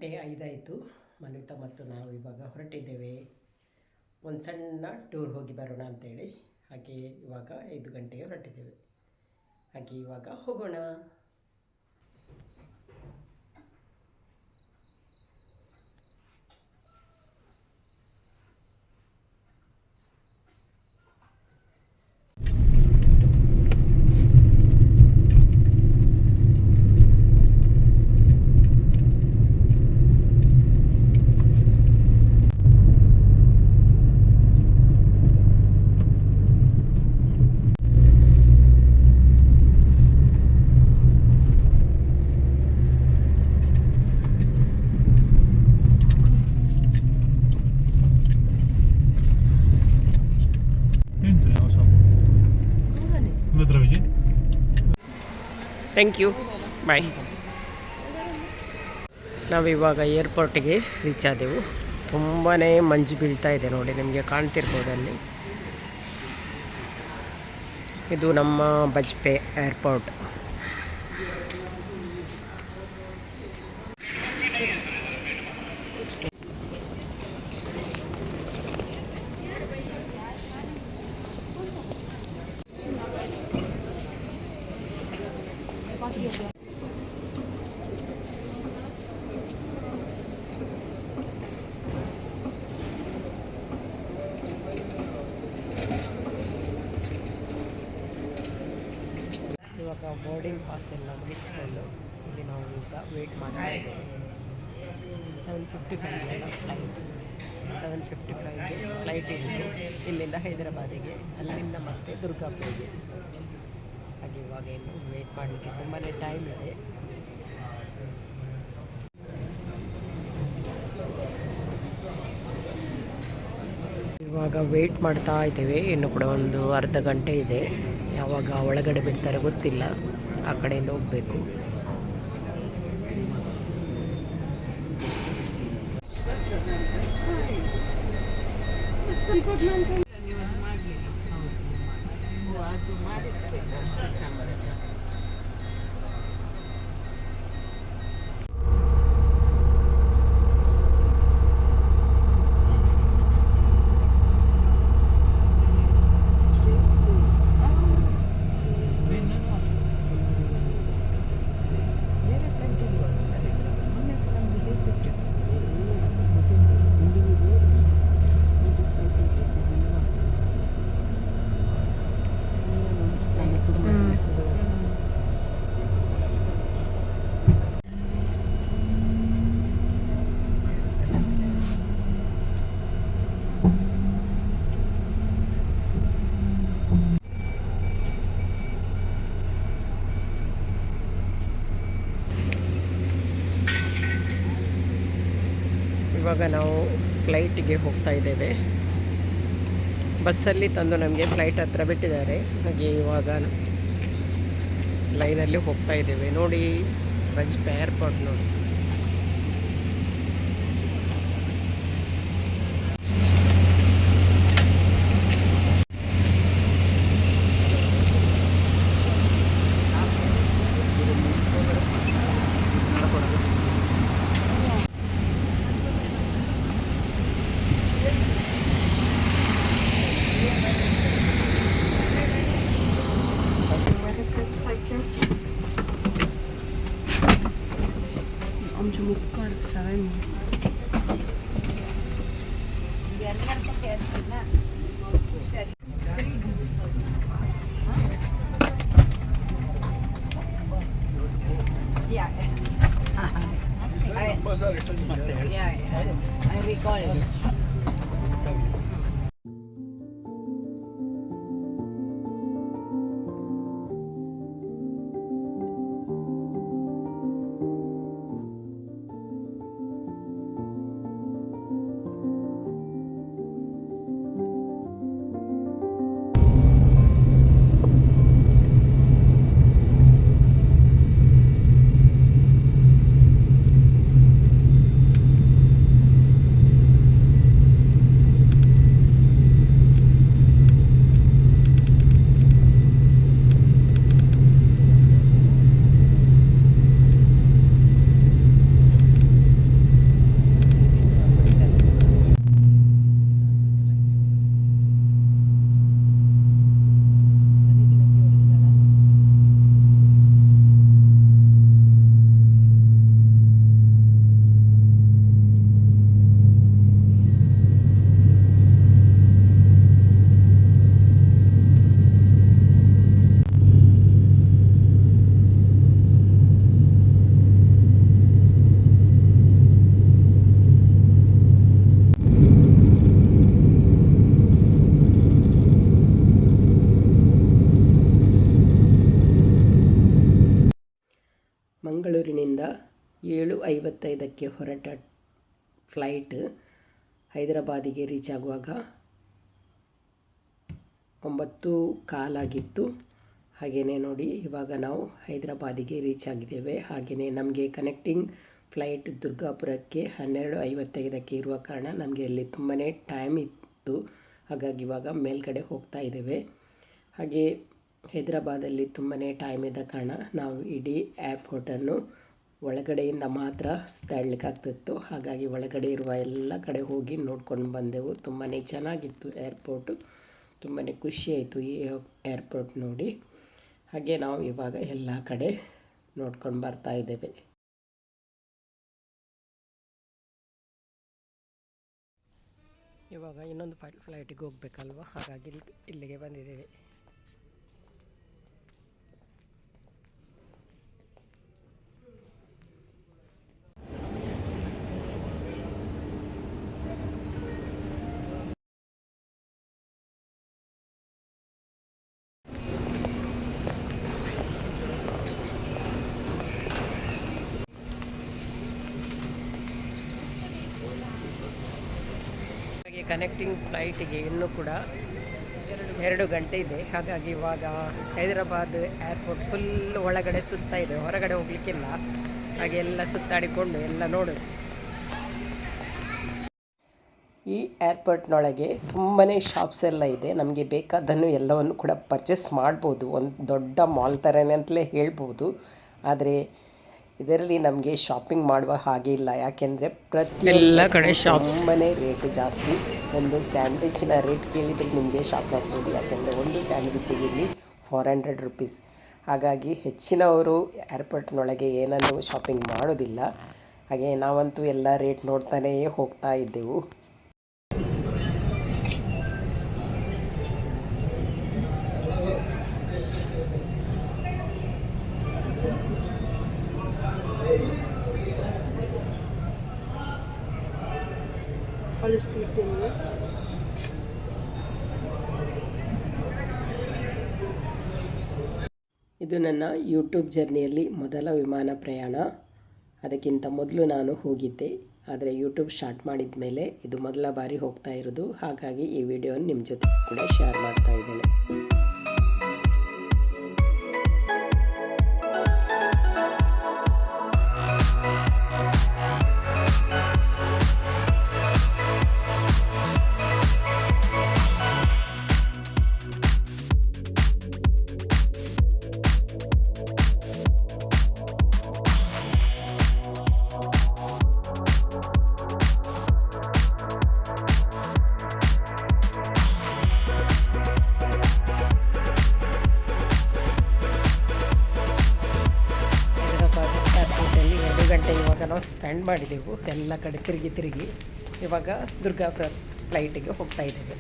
5 ಆಯಿತು. ಮನ್ವಿತಾ ಮತ್ತು ನಾವು ಇವಾಗ ಹೊರಟಿದ್ದೇವೆ. ಒಂದು ಸಣ್ಣ ಟೂರ್ ಹೋಗಿ ಬರೋಣ ಅಂತೇಳಿ. ಹಾಗೆ ಇವಾಗ 5 ಗಂಟೆಗೆ ಹೊರಟಿದ್ದೇವೆ. ಹಾಗೆ ಇವಾಗ ಹೋಗೋಣ. ಥ್ಯಾಂಕ್ ಯು, ಬಾಯ್. ನಾವಿವಾಗ ಏರ್ಪೋರ್ಟಿಗೆ ರೀಚ್ ಆದೆವು. ತುಂಬಾ ಮಂಜು ಬೀಳ್ತಾ ಇದೆ ನೋಡಿ, ನಿಮಗೆ ಕಾಣ್ತಿರ್ಬೋದು ಅಲ್ಲಿ. ಇದು ನಮ್ಮ ಬಜ್ಪೆ ಏರ್ಪೋರ್ಟ್. ಇವಾಗ ಬೋರ್ಡಿಂಗ್ ಪಾಸ್ ಎಲ್ಲ ಮುಗಿಸ್ಕೊಂಡು ಇಲ್ಲಿ ನಾವು ಈಗ ವೇಟ್ ಮಾಡ್ತಾ ಇದ್ದೇವೆ. 7:55 ಫ್ಲೈಟ್. 7:55ಗೆ ಫ್ಲೈಟ್ ಇದ್ದು ಇಲ್ಲಿಂದ ಹೈದರಾಬಾದಿಗೆ, ಅಲ್ಲಿಂದ ಮತ್ತೆ ದುರ್ಗಾಪುರಿಗೆ. ಹಾಗೆ ಇವಾಗ ಏನು ವೇಟ್ ಮಾಡಲಿಕ್ಕೆ ತುಂಬಾ ಟೈಮ್ ಇದೆ. ಇವಾಗ ವೇಟ್ ಮಾಡ್ತಾ ಇದ್ದೇವೆ. ಇನ್ನು ಕೂಡ ಒಂದು ಅರ್ಧ ಗಂಟೆ ಇದೆ. ಯಾವಾಗ ಒಳಗಡೆ ಬಿಡ್ತಾರೆ ಗೊತ್ತಿಲ್ಲ, ಆ ಕಡೆಯಿಂದ ಹೋಗಬೇಕು. ಇವಾಗ ನಾವು ಫ್ಲೈಟಿಗೆ ಹೋಗ್ತಾ ಇದ್ದೇವೆ. ಬಸ್ಸಲ್ಲಿ ತಂದು ನಮಗೆ ಫ್ಲೈಟ್ ಹತ್ರ ಬಿಟ್ಟಿದ್ದಾರೆ. ಹಾಗೆ ಇವಾಗ ಲೈನಲ್ಲಿ ಹೋಗ್ತಾ ಇದ್ದೇವೆ. ನೋಡಿ ಬಜ್ಪೆ ಏರ್ಪೋರ್ಟ್ ನೋಡಿ. 엄청 못 가는 사람이. I recall it. ಬೆಂಗಳೂರಿನಿಂದ 7:55ಕ್ಕೆ ಹೊರಟ ಫ್ಲೈಟ್ ಹೈದರಾಬಾದಿಗೆ ರೀಚ್ ಆಗುವಾಗ 9:15 ಆಗಿತ್ತು. ಹಾಗೆಯೇ ನೋಡಿ ಇವಾಗ ನಾವು ಹೈದರಾಬಾದಿಗೆ ರೀಚ್ ಆಗಿದ್ದೇವೆ. ಹಾಗೆಯೇ ನಮಗೆ ಕನೆಕ್ಟಿಂಗ್ ಫ್ಲೈಟ್ ದುರ್ಗಾಪುರಕ್ಕೆ 12:55ಕ್ಕೆ ಇರುವ ಕಾರಣ ನಮಗೆ ಅಲ್ಲಿ ತುಂಬಾ ಟೈಮ್ ಇತ್ತು. ಹಾಗಾಗಿ ಇವಾಗ ಮೇಲ್ಗಡೆ ಹೋಗ್ತಾ ಇದ್ದೇವೆ. ಹಾಗೆ ಹೈದರಾಬಾದಲ್ಲಿ ತುಂಬಾ ಟೈಮ್ ಇದ್ದ ಕಾರಣ ನಾವು ಇಡೀ ಏರ್ಪೋರ್ಟನ್ನು ಒಳಗಡೆಯಿಂದ ಮಾತ್ರ ಸುತ್ತಾಡಲಿಕ್ಕಾಗ್ತಿತ್ತು. ಹಾಗಾಗಿ ಒಳಗಡೆ ಇರುವ ಎಲ್ಲ ಕಡೆ ಹೋಗಿ ನೋಡ್ಕೊಂಡು ಬಂದೆವು. ತುಂಬಾ ಚೆನ್ನಾಗಿತ್ತು ಏರ್ಪೋರ್ಟು. ತುಂಬಾ ಖುಷಿಯಾಯಿತು ಈ ಏರ್ಪೋರ್ಟ್ ನೋಡಿ. ಹಾಗೆ ನಾವು ಇವಾಗ ಎಲ್ಲ ಕಡೆ ನೋಡ್ಕೊಂಡು ಬರ್ತಾ ಇದ್ದೇವೆ. ಇವಾಗ ಇನ್ನೊಂದು ಫ್ಲೈಟಿಗೆ ಹೋಗಬೇಕಲ್ವ, ಹಾಗಾಗಿ ಇಲ್ಲಿಗೆ ಬಂದಿದ್ದೇವೆ. ಕನೆಕ್ಟಿಂಗ್ ಫ್ಲೈಟಿಗೆ ಇನ್ನೂ ಕೂಡ 2 ಗಂಟೆ ಇದೆ. ಹಾಗಾಗಿ ಇವಾಗ ಹೈದರಾಬಾದ್ ಏರ್ಪೋರ್ಟ್ ಫುಲ್ ಒಳಗಡೆ ಸುತ್ತಾ ಇದೆ, ಹೊರಗಡೆ ಹೋಗಲಿಕ್ಕಿಲ್ಲ. ಹಾಗೆ ಎಲ್ಲ ಸುತ್ತಾಡಿಕೊಂಡು ಎಲ್ಲ ನೋಡೋದು. ಈ ಏರ್ಪೋರ್ಟ್ನೊಳಗೆ ತುಂಬಾ ಶಾಪ್ಸ್ ಎಲ್ಲ ಇದೆ. ನಮಗೆ ಬೇಕಾದನ್ನು ಎಲ್ಲವನ್ನು ಕೂಡ ಪರ್ಚೇಸ್ ಮಾಡ್ಬೋದು. ಒಂದು ದೊಡ್ಡ ಮಾಲ್ ಥರನೇ ಅಂತಲೇ ಹೇಳ್ಬೋದು. ಆದರೆ ಇದರಲ್ಲಿ ನಮಗೆ ಶಾಪಿಂಗ್ ಮಾಡುವ ಹಾಗೆ ಇಲ್ಲ. ಯಾಕೆಂದರೆ ಪ್ರತಿಯೊಂದು ಕಡೆ ತುಂಬಾ ರೇಟು ಜಾಸ್ತಿ. ಒಂದು ಸ್ಯಾಂಡ್ವಿಚ್ನ ರೇಟ್ ಕೇಳಿದರೆ ನಿಮಗೆ ಶಾಕ್ ಆಗ್ಬೋದು. ಯಾಕೆಂದರೆ ಒಂದು ಸ್ಯಾಂಡ್ವಿಚ್ಚಿಗೆ ಇಲ್ಲಿ 400 ರೂಪೀಸ್. ಹಾಗಾಗಿ ಹೆಚ್ಚಿನವರು ಏರ್ಪೋರ್ಟ್ನೊಳಗೆ ಏನನ್ನು ಶಾಪಿಂಗ್ ಮಾಡೋದಿಲ್ಲ. ಹಾಗೆ ನಾವಂತೂ ಎಲ್ಲ ರೇಟ್ ನೋಡ್ತಾನೇ ಹೋಗ್ತಾ ಇದ್ದೆವು. ಇದು ನನ್ನ ಯೂಟ್ಯೂಬ್ ಜರ್ನಿಯಲ್ಲಿ ಮೊದಲ ವಿಮಾನ ಪ್ರಯಾಣ. ಅದಕ್ಕಿಂತ ಮೊದಲು ನಾನು ಹೋಗಿದ್ದೆ, ಆದರೆ ಯೂಟ್ಯೂಬ್ ಸ್ಟಾರ್ಟ್ ಮಾಡಿದ ಮೇಲೆ ಇದು ಮೊದಲ ಬಾರಿ ಹೋಗ್ತಾ ಇರೋದು. ಹಾಗಾಗಿ ಈ ವಿಡಿಯೋನ ನಿಮ್ಮ ಜೊತೆ ಕೂಡ ಶೇರ್ ಮಾಡ್ತಾ ಇದ್ದೇನೆ. ಇವಾಗ ನಾವು ಸ್ಪೆಂಡ್ ಮಾಡಿದೆವು ಎಲ್ಲ ಕಡೆ ತಿರುಗಿ. ಇವಾಗ ದುರ್ಗಾಪುರ ಫ್ಲೈಟಿಗೆ ಹೋಗ್ತಾ ಇದ್ದೇವೆ.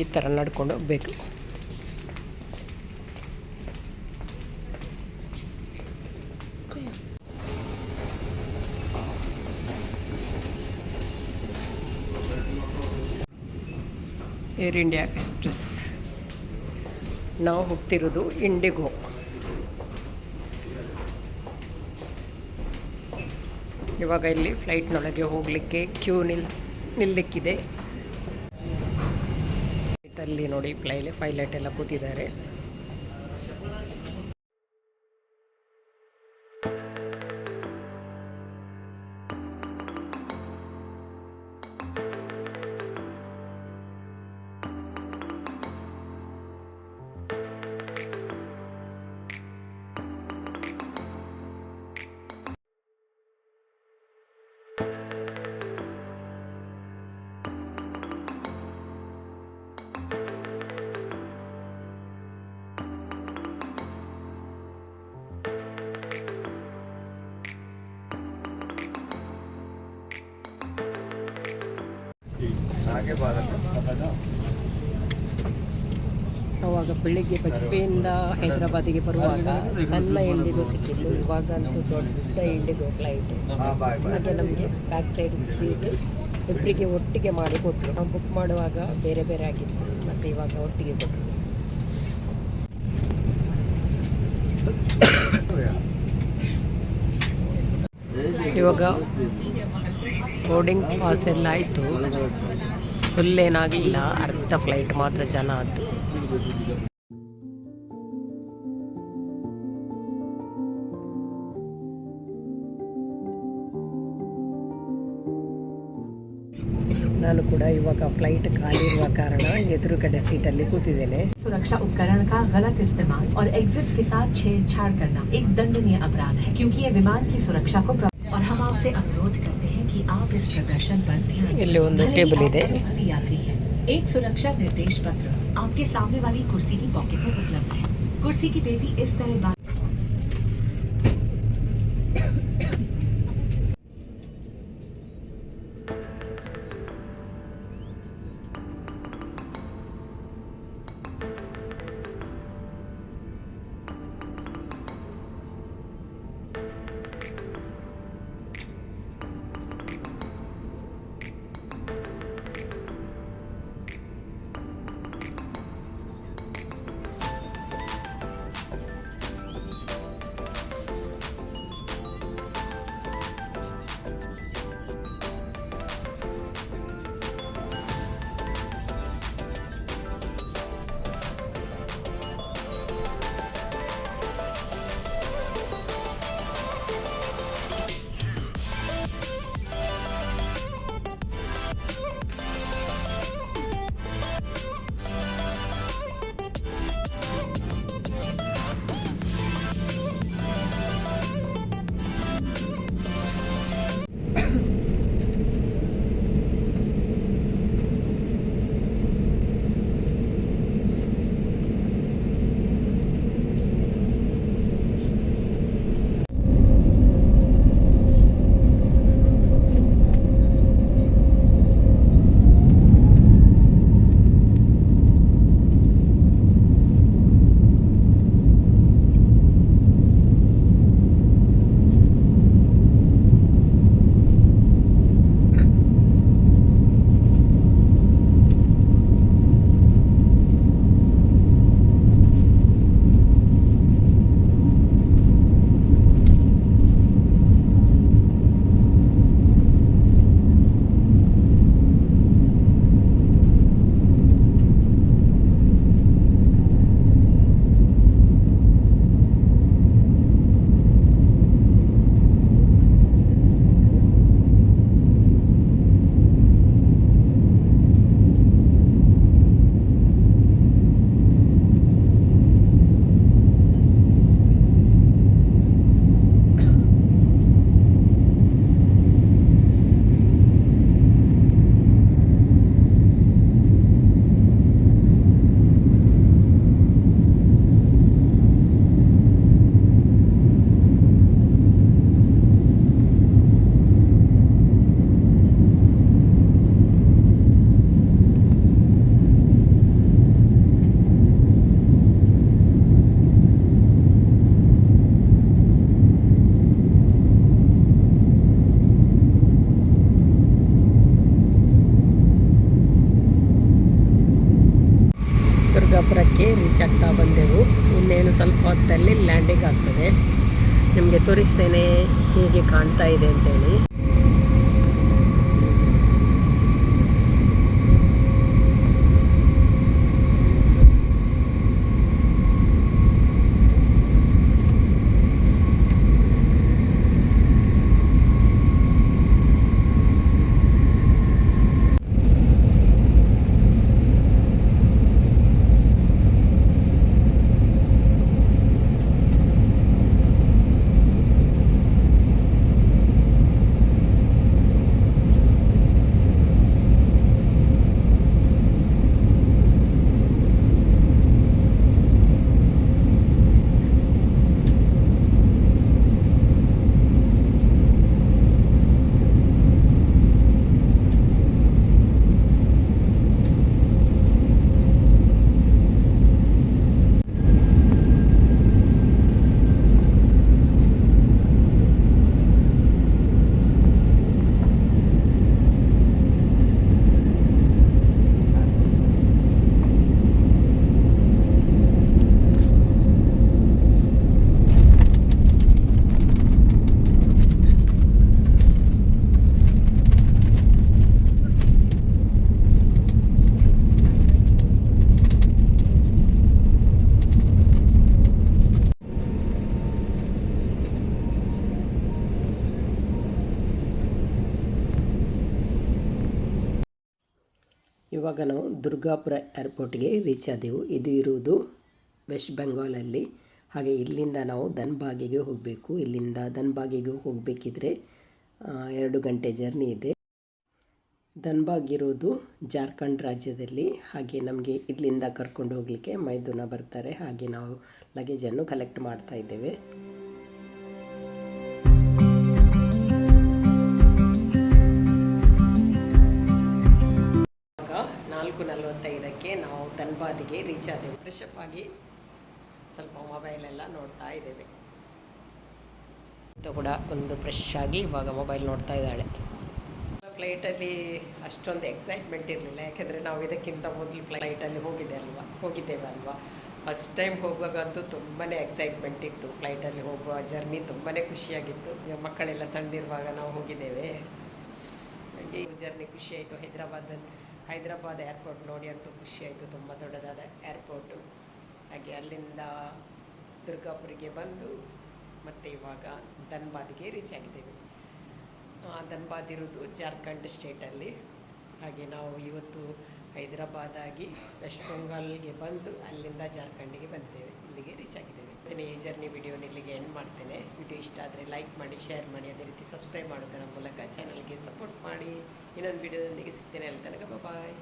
ಈ ಥರ ನಡ್ಕೊಂಡು ಹೋಗಬೇಕು. Air India express. ನಾವು ಹೋಗ್ತಿರೋದು ಇಂಡಿಗೋ. ಇವಾಗ ಇಲ್ಲಿ ಫ್ಲೈಟ್ನೊಳಗೆ ಹೋಗಲಿಕ್ಕೆ ಕ್ಯೂ ನಿಲ್ಲಕ್ಕಿದೆ. ಅಲ್ಲಿ ನೋಡಿ ಪೈಲಟ್ ಎಲ್ಲ ಕೂತಿದ್ದಾರೆ. ಅವಾಗ ಬೆಳಿಗ್ಗೆ ಬಜ್ಪೆಯಿಂದ ಹೈದರಾಬಾದಿಗೆ ಬರುವಾಗ ಸಣ್ಣ ಇಂಡಿಗೋ ಸಿಕ್ಕಿತ್ತು. ಇವಾಗಂತೂ ದೊಡ್ಡ ಇಂಡಿಗೋ ಫ್ಲೈಟ್. ಮತ್ತು ನಮಗೆ ಬ್ಯಾಕ್ ಸೈಡ್ ಸೀಟ್ ಇಬ್ಬರಿಗೆ ಒಟ್ಟಿಗೆ ಮಾಡಿ ಕೊಟ್ಟರು. ನಾವು ಬುಕ್ ಮಾಡುವಾಗ ಬೇರೆ ಬೇರೆ ಆಗಿತ್ತು, ಮತ್ತು ಇವಾಗ ಒಟ್ಟಿಗೆ ಕೊಟ್ಟರು. ಇವಾಗ ಬೋರ್ಡಿಂಗ್ ಪಾಸ್ ಎಲ್ಲ ಆಯಿತು. ಫುಲ್ ಏನಾಗಲಿಲ್ಲ, ಅರ್ಧ ಫ್ಲೈಟ್ ಮಾತ್ರ ಜನ ಆಯಿತು. ನಾನು ಕೂಡ ಇವಾಗ ಫ್ಲೈಟ್ ಖಾಲಿ ಇರುವ ಕಾರಣ ಎದುರುಗಡೆ ಸೀಟಲ್ಲಿ ಕೂತಿದ್ದೇನೆ. सुरक्षा उपकरण का गलत इस्तेमाल और एग्जिट के साथ छेड़छाड़ करना एक दंडनीय अपराध है, क्योंकि ये विमान की सुरक्षा को और हम आपसे अनुरोध करते हैं कि आप इस प्रदर्शन पर ध्यान दें। ಇಲ್ಲಿ ಒಂದು ಟೇಬಲ್ ಇದೆ. यात्री है, एक सुरक्षा निर्देश पत्र आपके सामने वाली कुर्सी की पॉकेट में उपलब्ध है। कुर्सी की पेटी इस तरह ದುರ್ಗಾಪುರಕ್ಕೆ ರೀಚ್ ಆಗ್ತಾ ಬಂದೆವು. ಇನ್ನೇನು ಸ್ವಲ್ಪ ಹೊತ್ತಲ್ಲಿ ಲ್ಯಾಂಡಿಂಗ್ ಆಗ್ತದೆ. ನಿಮಗೆ ತೋರಿಸ್ತೇನೆ ಹೇಗೆ ಕಾಣ್ತಾ ಇದೆ ಅಂತೇಳಿ. ಇವಾಗ ನಾವು ದುರ್ಗಾಪುರ ಏರ್ಪೋರ್ಟ್ಗೆ ರೀಚ್ ಆದೆವು. ಇದು ಇರುವುದು ವೆಸ್ಟ್ ಬೆಂಗಾಲಲ್ಲಿ. ಹಾಗೆ ಇಲ್ಲಿಂದ ನಾವು ಧನ್ಬಾಗಿಗೆ ಹೋಗಬೇಕು. ಇಲ್ಲಿಂದ ಧನ್ಬಾಗಿಗೆ ಹೋಗಬೇಕಿದ್ರೆ 2 ಗಂಟೆ ಜರ್ನಿ ಇದೆ. ಧನ್ಬಾಗ್ ಇರೋದು ಜಾರ್ಖಂಡ್ ರಾಜ್ಯದಲ್ಲಿ. ಹಾಗೆ ನಮಗೆ ಇಲ್ಲಿಂದ ಕರ್ಕೊಂಡು ಹೋಗಲಿಕ್ಕೆ ಮೈದುನ ಬರ್ತಾರೆ. ಹಾಗೆ ನಾವು ಲಗೇಜನ್ನು ಕಲೆಕ್ಟ್ ಮಾಡ್ತಾ ಇದ್ದೇವೆ. ಇವಾಗ 4:45ಕ್ಕೆ ನಾವು ಧನ್ಬಾದಿಗೆ ರೀಚ್ ಆದೆವು. ಫ್ರೆಶಪ್ ಆಗಿ ಸ್ವಲ್ಪ ಮೊಬೈಲೆಲ್ಲ ನೋಡ್ತಾ ಇದ್ದೇವೆ. ಇದು ಕೂಡ ಒಂದು ಫ್ರೆಶ್ ಆಗಿ ಇವಾಗ ಮೊಬೈಲ್ ನೋಡ್ತಾ ಇದ್ದಾಳೆ. ಫ್ಲೈಟಲ್ಲಿ ಅಷ್ಟೊಂದು ಎಕ್ಸೈಟ್ಮೆಂಟ್ ಇರಲಿಲ್ಲ, ಯಾಕೆಂದರೆ ನಾವು ಇದಕ್ಕಿಂತ ಮೊದಲು ಫ್ಲೈಟಲ್ಲಿ ಹೋಗಿದ್ದೇವೆ ಅಲ್ವಾ. ಫಸ್ಟ್ ಟೈಮ್ ಹೋಗುವಾಗಂತೂ ತುಂಬಾ ಎಕ್ಸೈಟ್ಮೆಂಟ್ ಇತ್ತು. ಫ್ಲೈಟಲ್ಲಿ ಹೋಗುವ ಜರ್ನಿ ತುಂಬಾ ಖುಷಿಯಾಗಿತ್ತು. ಮಕ್ಕಳೆಲ್ಲ ಸಣ್ಣದಿರುವಾಗ ನಾವು ಹೋಗಿದ್ದೇವೆ. ಈ ಜರ್ನಿ ಖುಷಿಯಾಯಿತು. ಹೈದರಾಬಾದ್ ಏರ್ಪೋರ್ಟ್ ನೋಡಿ ಅಂತೂ ಖುಷಿಯಾಯಿತು. ತುಂಬ ದೊಡ್ಡದಾದ ಏರ್ಪೋರ್ಟು. ಹಾಗೆ ಅಲ್ಲಿಂದ ದುರ್ಗಾಪುರಿಗೆ ಬಂದು ಮತ್ತು ಇವಾಗ ಧನ್ಬಾದ್ಗೆ ರೀಚ್ ಆಗಿದ್ದೇವೆ. ಧನ್ಬಾದ್ ಇರೋದು ಜಾರ್ಖಂಡ್ ಸ್ಟೇಟಲ್ಲಿ. ಹಾಗೆ ನಾವು ಇವತ್ತು ಹೈದರಾಬಾದ್ ಆಗಿ ವೆಸ್ಟ್ ಬೆಂಗಾಲ್ಗೆ ಬಂದು ಅಲ್ಲಿಂದ ಜಾರ್ಖಂಡಿಗೆ ಬಂದಿದ್ದೇವೆ. ಇಲ್ಲಿಗೆ ರೀಚ್ ಆಗಿದ್ದೇವೆ. ಈ ಜರ್ನಿ ವಿಡಿಯೋನ ಇಲ್ಲಿಗೆ ಎಂಡ್ ಮಾಡ್ತೇನೆ. ವಿಡಿಯೋ ಇಷ್ಟ ಆದರೆ ಲೈಕ್ ಮಾಡಿ, ಶೇರ್ ಮಾಡಿ, ಅದೇ ರೀತಿ ಸಬ್ಸ್ಕ್ರೈಬ್ ಮಾಡೋದರ ಮೂಲಕ ಚಾನಲ್ಗೆ ಸಪೋರ್ಟ್ ಮಾಡಿ. ಇನ್ನೊಂದು ವಿಡಿಯೋದೊಂದಿಗೆ ಸಿಗ್ತೇನೆ. ಅಲ್ಲಿ ತನಕ ಬಾಯ್.